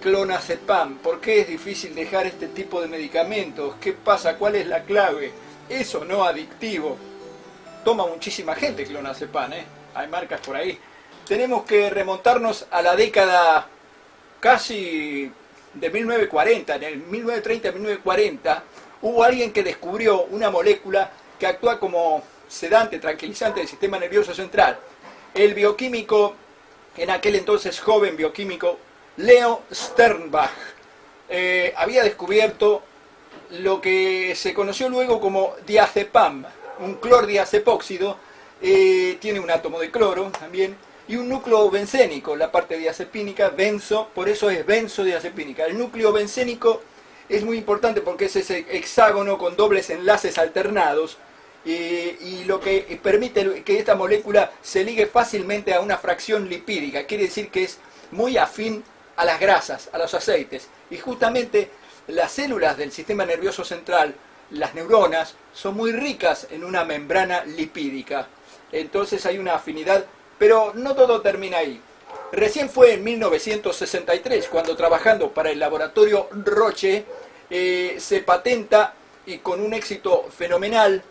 clonazepam. ¿Por qué es difícil dejar este tipo de medicamentos? ¿Qué pasa? ¿Cuál es la clave? Eso no adictivo. Toma muchísima gente clonazepam, ¿eh? Hay marcas por ahí. Tenemos que remontarnos a la década casi de 1940. En el 1930-1940 hubo alguien que descubrió una molécula que actúa como sedante, tranquilizante del sistema nervioso central. El bioquímico, en aquel entonces joven bioquímico, Leo Sternbach, había descubierto lo que se conoció luego como diazepam, un clordiazepóxido, tiene un átomo de cloro también, y un núcleo bencénico, la parte diazepínica, benzo, por eso es benzodiazepínica. El núcleo bencénico es muy importante porque es ese hexágono con dobles enlaces alternados, y lo que permite que esta molécula se ligue fácilmente a una fracción lipídica, quiere decir que es muy afín a las grasas, a los aceites, y justamente las células del sistema nervioso central, las neuronas, son muy ricas en una membrana lipídica, entonces hay una afinidad, pero no todo termina ahí. Recién fue en 1963 cuando, trabajando para el laboratorio Roche, se patenta, y con un éxito fenomenal,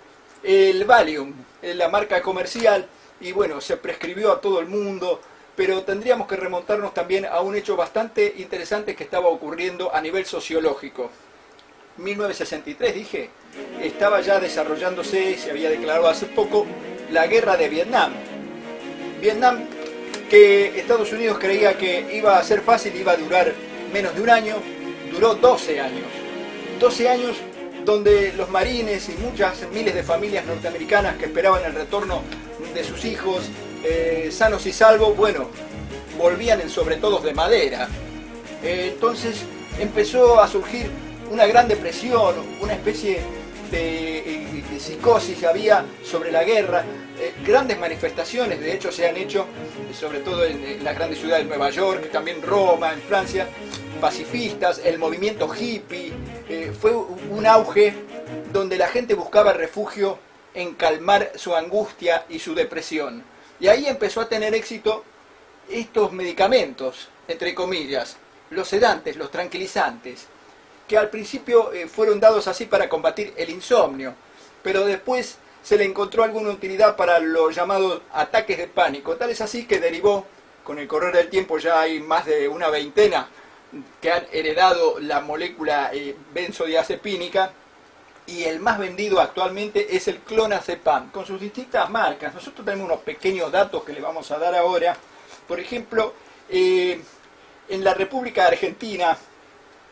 el Valium, la marca comercial, y bueno, se prescribió a todo el mundo, pero tendríamos que remontarnos también a un hecho bastante interesante que estaba ocurriendo a nivel sociológico. 1963, dije, estaba ya desarrollándose, se había declarado hace poco, la guerra de Vietnam. Vietnam, que Estados Unidos creía que iba a ser fácil, iba a durar menos de un año, duró 12 años. 12 años donde los marines y muchas miles de familias norteamericanas que esperaban el retorno de sus hijos sanos y salvos, bueno, volvían en sobretodos de madera. Entonces empezó a surgir una gran depresión, una especie de psicosis había sobre la guerra, grandes manifestaciones de hecho se han hecho, sobre todo en las grandes ciudades de Nueva York, también Roma, en Francia, pacifistas, el movimiento hippie, fue un auge donde la gente buscaba refugio en calmar su angustia y su depresión. Y ahí empezó a tener éxito estos medicamentos, entre comillas, los sedantes, los tranquilizantes, que al principio fueron dados así para combatir el insomnio, pero después se le encontró alguna utilidad para los llamados ataques de pánico. Tal es así que derivó, con el correr del tiempo ya hay más de una veintena que han heredado la molécula benzodiazepínica, y el más vendido actualmente es el clonazepam, con sus distintas marcas. Nosotros tenemos unos pequeños datos que le vamos a dar ahora. Por ejemplo, en la República Argentina,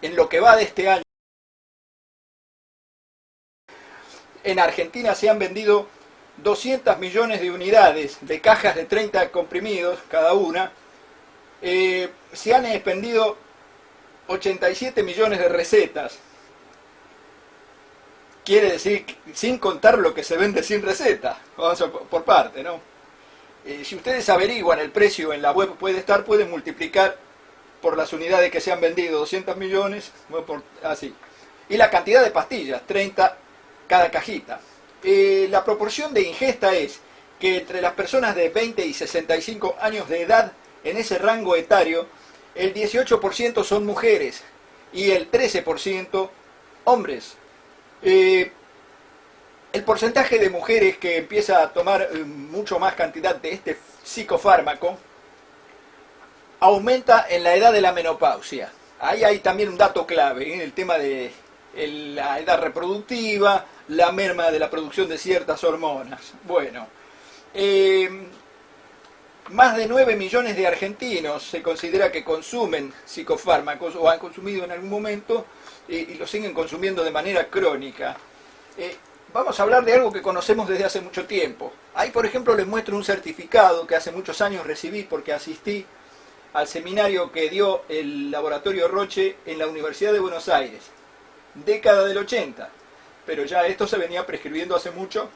en lo que va de este año, en Argentina se han vendido 200 millones de unidades de cajas de 30 comprimidos cada una. Se han expendido 87 millones de recetas. Quiere decir, sin contar lo que se vende sin receta. Vamos por parte, ¿no? Si ustedes averiguan el precio en la web, pueden multiplicar por las unidades que se han vendido, 200 millones, así. Y la cantidad de pastillas, 30 cada cajita. La proporción de ingesta es que entre las personas de 20 y 65 años de edad, en ese rango etario, el 18% son mujeres y el 13% hombres. El porcentaje de mujeres que empieza a tomar mucho más cantidad de este psicofármaco aumenta en la edad de la menopausia. Ahí hay también un dato clave, en el tema de la edad reproductiva, la merma de la producción de ciertas hormonas. Bueno, más de 9 millones de argentinos se considera que consumen psicofármacos o han consumido en algún momento y lo siguen consumiendo de manera crónica. Vamos a hablar de algo que conocemos desde hace mucho tiempo. Ahí, por ejemplo, les muestro un certificado que hace muchos años recibí porque asistí al seminario que dio el laboratorio Roche en la Universidad de Buenos Aires, década del 80, pero ya esto se venía prescribiendo hace mucho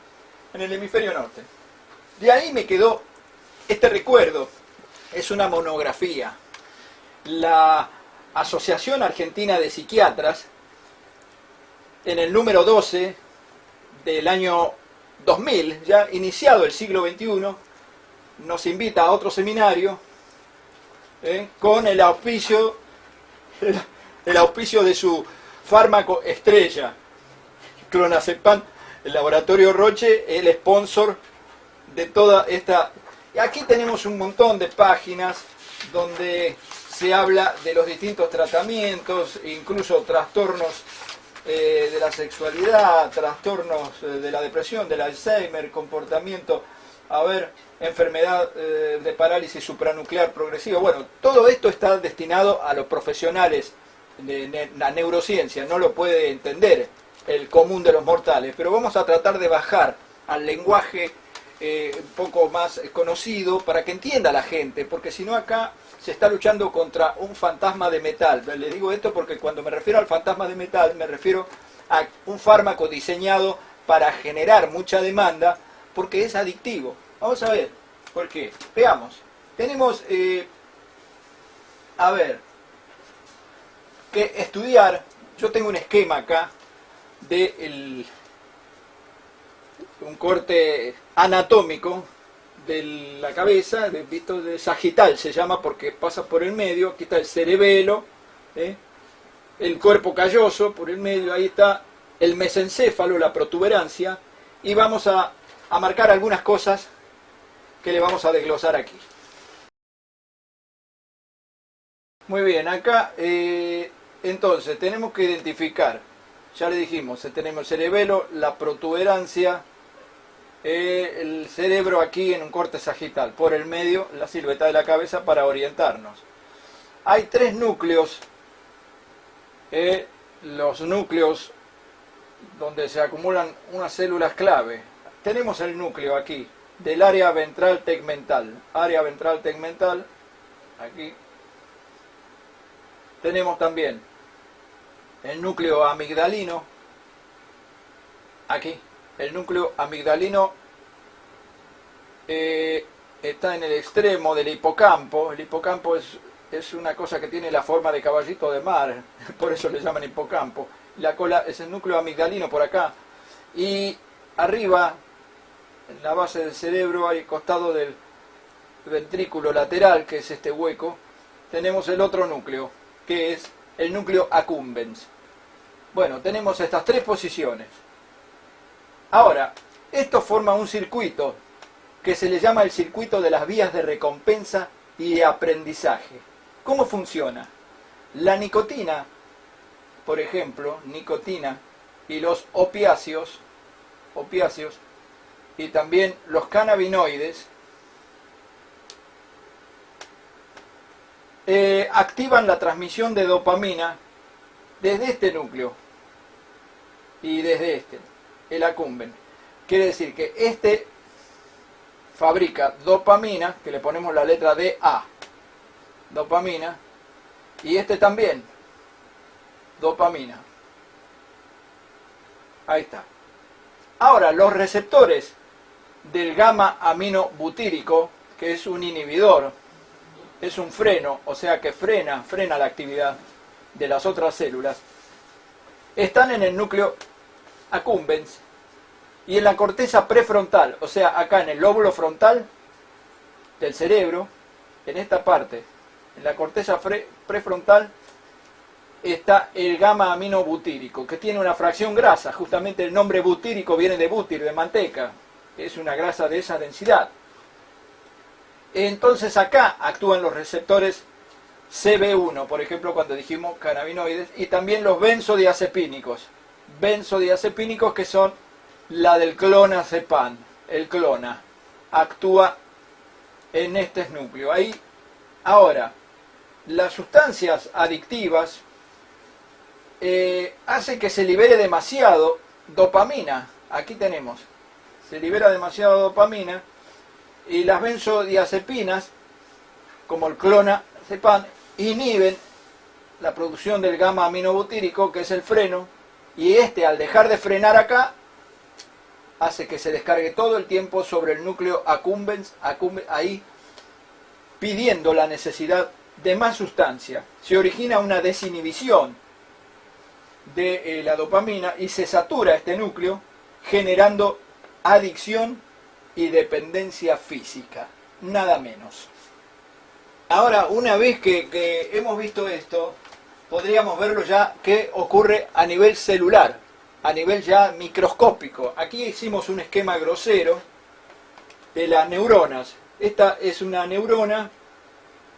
en el hemisferio norte. De ahí me quedó este recuerdo, es una monografía. La Asociación Argentina de Psiquiatras, en el número 12 del año 2000, ya iniciado el siglo XXI, nos invita a otro seminario con el auspicio el auspicio de su fármaco estrella, clonazepam, el laboratorio Roche, el sponsor de toda esta. Y aquí tenemos un montón de páginas donde se habla de los distintos tratamientos, incluso trastornos de la sexualidad, trastornos de la depresión, del Alzheimer, comportamiento, enfermedad de parálisis supranuclear progresiva. Bueno, todo esto está destinado a los profesionales de la neurociencia, no lo puede entender el común de los mortales, pero vamos a tratar de bajar al lenguaje un poco más conocido para que entienda la gente, porque si no acá se está luchando contra un fantasma de metal. Le digo esto porque cuando me refiero al fantasma de metal me refiero a un fármaco diseñado para generar mucha demanda porque es adictivo. Vamos a ver por qué. Veamos. Tenemos que estudiar. Yo tengo un esquema acá de un corte anatómico de la cabeza, visto de sagital se llama porque pasa por el medio. Aquí está el cerebelo, el cuerpo calloso por el medio, ahí está el mesencéfalo, la protuberancia, y vamos a marcar algunas cosas que le vamos a desglosar aquí. Muy bien, acá entonces tenemos que identificar, ya le dijimos, tenemos el cerebelo, la protuberancia, el cerebro aquí en un corte sagital, por el medio la silueta de la cabeza para orientarnos. Hay tres núcleos, los núcleos donde se acumulan unas células clave. Tenemos el núcleo aquí del área ventral tegmental, aquí. Tenemos también el núcleo amigdalino, aquí. El núcleo amigdalino está en el extremo del hipocampo. El hipocampo es una cosa que tiene la forma de caballito de mar, por eso le llaman hipocampo. La cola es el núcleo amigdalino por acá. Y arriba, en la base del cerebro, al costado del ventrículo lateral, que es este hueco, tenemos el otro núcleo, que es el núcleo accumbens. Bueno, tenemos estas tres posiciones. Ahora, esto forma un circuito que se le llama el circuito de las vías de recompensa y de aprendizaje. ¿Cómo funciona? La nicotina, por ejemplo, nicotina y los opiáceos y también los cannabinoides activan la transmisión de dopamina desde este núcleo y desde este, el accumbens. Quiere decir que este fabrica dopamina, que le ponemos la letra DA, dopamina, y este también, dopamina. Ahí está. Ahora, los receptores del gamma aminobutírico, que es un inhibidor, es un freno, o sea que frena la actividad de las otras células, están en el núcleo accumbens y en la corteza prefrontal, o sea, acá en el lóbulo frontal del cerebro, en esta parte, en la corteza prefrontal, está el gamma aminobutírico, que tiene una fracción grasa. Justamente el nombre butírico viene de bútir, de manteca, es una grasa de esa densidad. Entonces acá actúan los receptores CB1, por ejemplo, cuando dijimos cannabinoides, y también los benzodiazepínicos, que son la del clonazepam. El clona actúa en este núcleo. Ahí, ahora, las sustancias adictivas hacen que se libere demasiado dopamina. Aquí tenemos, se libera demasiado dopamina, y las benzodiazepinas, como el clonazepam, inhiben la producción del gamma aminobutírico, que es el freno, y este, al dejar de frenar acá, hace que se descargue todo el tiempo sobre el núcleo accumbens, ahí pidiendo la necesidad de más sustancia. Se origina una desinhibición de la dopamina y se satura este núcleo, generando adicción y dependencia física, nada menos. Ahora, una vez que hemos visto esto, podríamos verlo ya que ocurre a nivel celular, a nivel ya microscópico. Aquí hicimos un esquema grosero de las neuronas. Esta es una neurona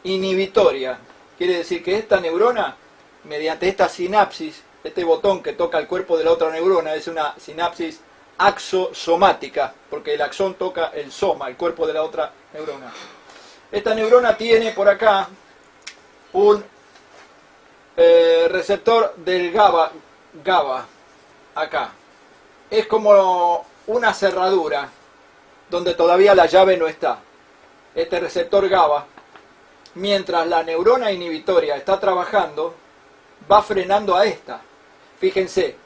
inhibitoria. Quiere decir que esta neurona, mediante esta sinapsis, este botón que toca el cuerpo de la otra neurona, es una sinapsis axosomática, porque el axón toca el soma, el cuerpo de la otra neurona. Esta neurona tiene por acá un receptor del GABA, acá. Es como una cerradura, donde todavía la llave no está. Este receptor GABA, mientras la neurona inhibitoria está trabajando, va frenando a esta. Fíjense,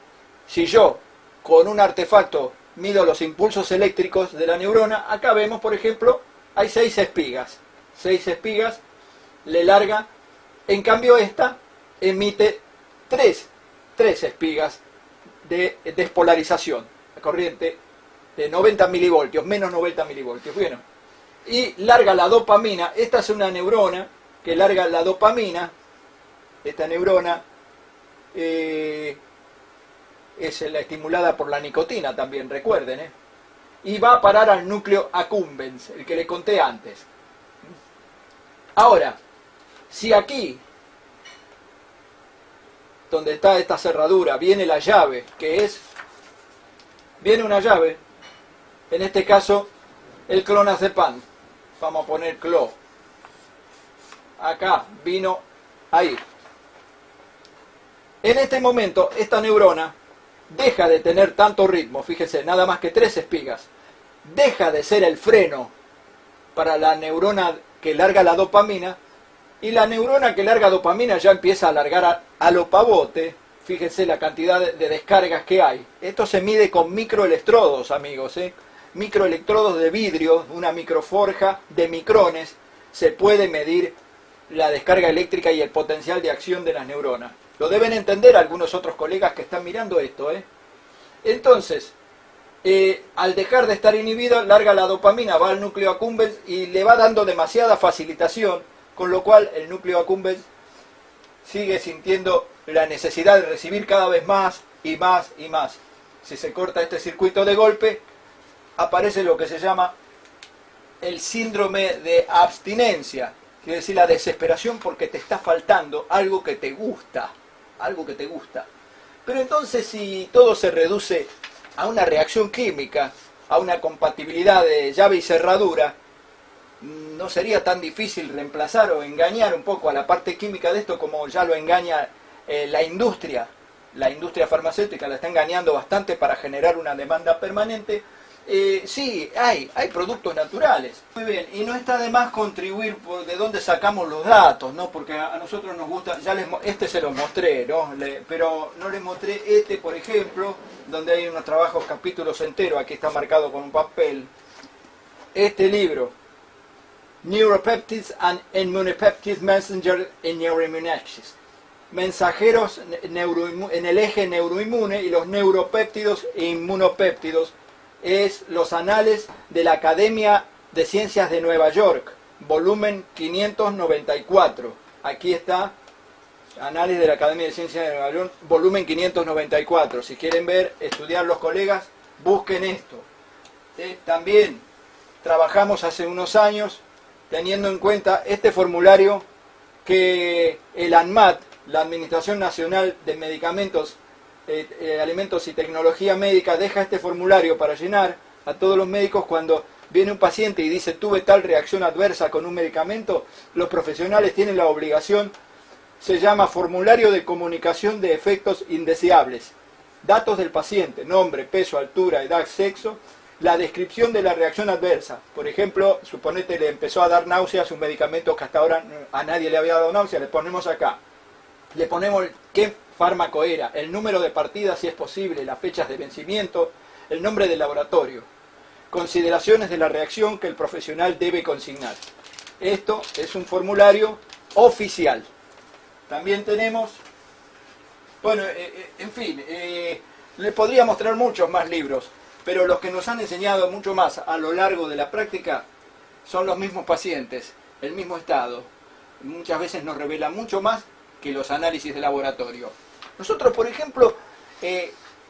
si yo con un artefacto mido los impulsos eléctricos de la neurona, acá vemos, por ejemplo, hay 6 espigas. 6 espigas le larga, en cambio esta emite 3 espigas de despolarización, la corriente de 90 milivoltios, menos 90 milivoltios. Bueno, y larga la dopamina. Esta es una neurona que larga la dopamina. Esta neurona es la estimulada por la nicotina también, recuerden, y va a parar al núcleo accumbens, el que le conté antes. Ahora, si aquí, donde está esta cerradura, viene la llave, viene una llave, en este caso el clonazepam, vamos a poner clo, acá vino ahí. En este momento esta neurona deja de tener tanto ritmo, fíjense, nada más que 3 espigas, deja de ser el freno para la neurona que larga la dopamina, y la neurona que larga dopamina ya empieza a largar a lo pavote. Fíjense la cantidad de descargas que hay. Esto se mide con microelectrodos, amigos, microelectrodos de vidrio, una microforja de micrones. Se puede medir la descarga eléctrica y el potencial de acción de las neuronas. Lo deben entender algunos otros colegas que están mirando esto, Entonces, al dejar de estar inhibido, larga la dopamina, va al núcleo accumbens y le va dando demasiada facilitación, con lo cual el núcleo accumbens sigue sintiendo la necesidad de recibir cada vez más y más y más. Si se corta este circuito de golpe, aparece lo que se llama el síndrome de abstinencia, quiere decir la desesperación porque te está faltando algo que te gusta, algo que te gusta. Pero entonces, si todo se reduce a una reacción química, a una compatibilidad de llave y cerradura, no sería tan difícil reemplazar o engañar un poco a la parte química de esto como ya lo engaña la industria. La industria farmacéutica la está engañando bastante para generar una demanda permanente. Sí, hay productos naturales. Muy bien, y no está de más contribuir por de dónde sacamos los datos, ¿no? Porque a nosotros nos gusta, este se los mostré, ¿no? Pero no les mostré por ejemplo, donde hay unos trabajos, capítulos enteros, aquí está marcado con un papel. Este libro, Neuropeptides and Immunopeptides Messenger in Neuroimmunaxis. Mensajeros en el eje neuroinmune y los neuropéptidos e inmunopéptidos. Es los anales de la Academia de Ciencias de Nueva York, volumen 594. Aquí está, Anales de la Academia de Ciencias de Nueva York, volumen 594. Si quieren ver, estudiar los colegas, busquen esto. También trabajamos hace unos años teniendo en cuenta este formulario que el ANMAT, la Administración Nacional de Medicamentos, Alimentos y Tecnología Médica, deja este formulario para llenar a todos los médicos cuando viene un paciente y dice tuve tal reacción adversa con un medicamento. Los profesionales tienen la obligación, se llama formulario de comunicación de efectos indeseables, datos del paciente, nombre, peso, altura, edad, sexo, la descripción de la reacción adversa. Por ejemplo, suponete le empezó a dar náuseas un medicamento que hasta ahora a nadie le había dado náuseas, le ponemos acá, le ponemos qué fármaco era, el número de partidas si es posible, las fechas de vencimiento, el nombre del laboratorio, consideraciones de la reacción que el profesional debe consignar. Esto es un formulario oficial. También tenemos, bueno, en fin, le podría mostrar muchos más libros, pero los que nos han enseñado mucho más a lo largo de la práctica son los mismos pacientes, el mismo estado. Muchas veces nos revela mucho más que los análisis de laboratorio. Nosotros, por ejemplo,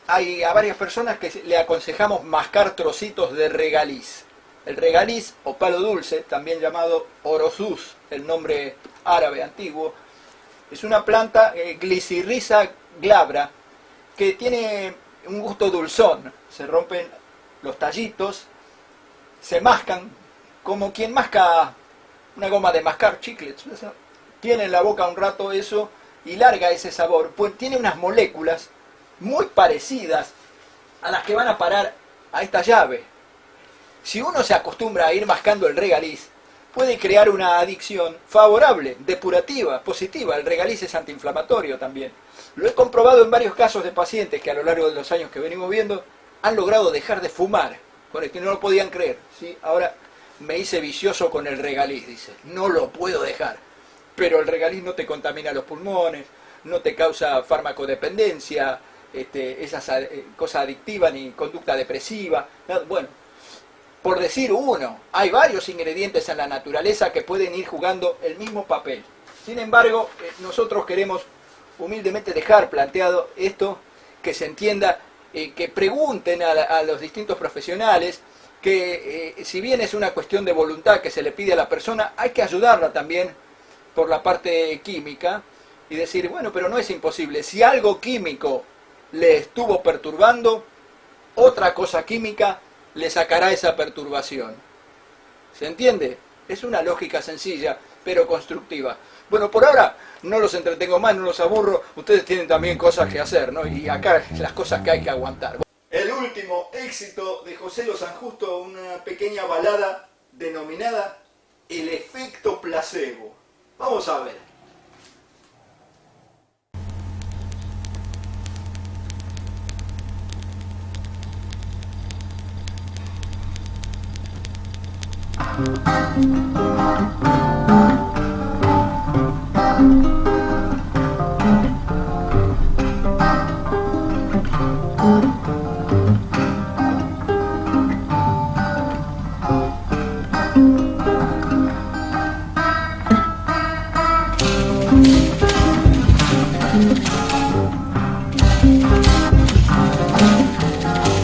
hay a varias personas que le aconsejamos mascar trocitos de regaliz. El regaliz, o palo dulce, también llamado orosus, el nombre árabe antiguo, es una planta Glycyrrhiza glabra que tiene un gusto dulzón. Se rompen los tallitos, se mascan como quien masca una goma de mascar, chicles. Tiene en la boca un rato eso y larga ese sabor. Pues tiene unas moléculas muy parecidas a las que van a parar a esta llave. Si uno se acostumbra a ir mascando el regaliz, puede crear una adicción favorable, depurativa, positiva. El regaliz es antiinflamatorio también. Lo he comprobado en varios casos de pacientes que a lo largo de los años que venimos viendo han logrado dejar de fumar, con el que no lo podían creer. ¿Sí? Ahora me hice vicioso con el regaliz, dice. No lo puedo dejar. Pero el regaliz no te contamina los pulmones, no te causa farmacodependencia, esas cosas adictivas ni conducta depresiva. Bueno, por decir uno, hay varios ingredientes en la naturaleza que pueden ir jugando el mismo papel. Sin embargo, nosotros queremos humildemente dejar planteado esto, que se entienda, que pregunten a los distintos profesionales, que si bien es una cuestión de voluntad que se le pide a la persona, hay que ayudarla también por la parte química y decir, bueno, pero no es imposible. Si algo químico le estuvo perturbando, otra cosa química le sacará esa perturbación. ¿Se entiende? Es una lógica sencilla, pero constructiva. Bueno, por ahora no los entretengo más, no los aburro. Ustedes tienen también cosas que hacer, ¿no? Y acá las cosas que hay que aguantar. El último éxito de José Lo San Justo, una pequeña balada denominada El efecto placebo. Vamos a ver.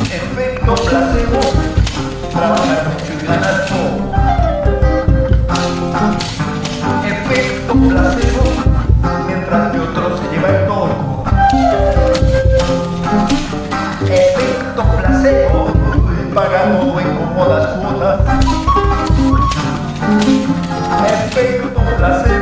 Efecto placebo, trabaja funcional todo. Efecto placebo, mientras de otro se lleva el toro. Efecto placebo, pagando en cómodas cuotas. Efecto placebo.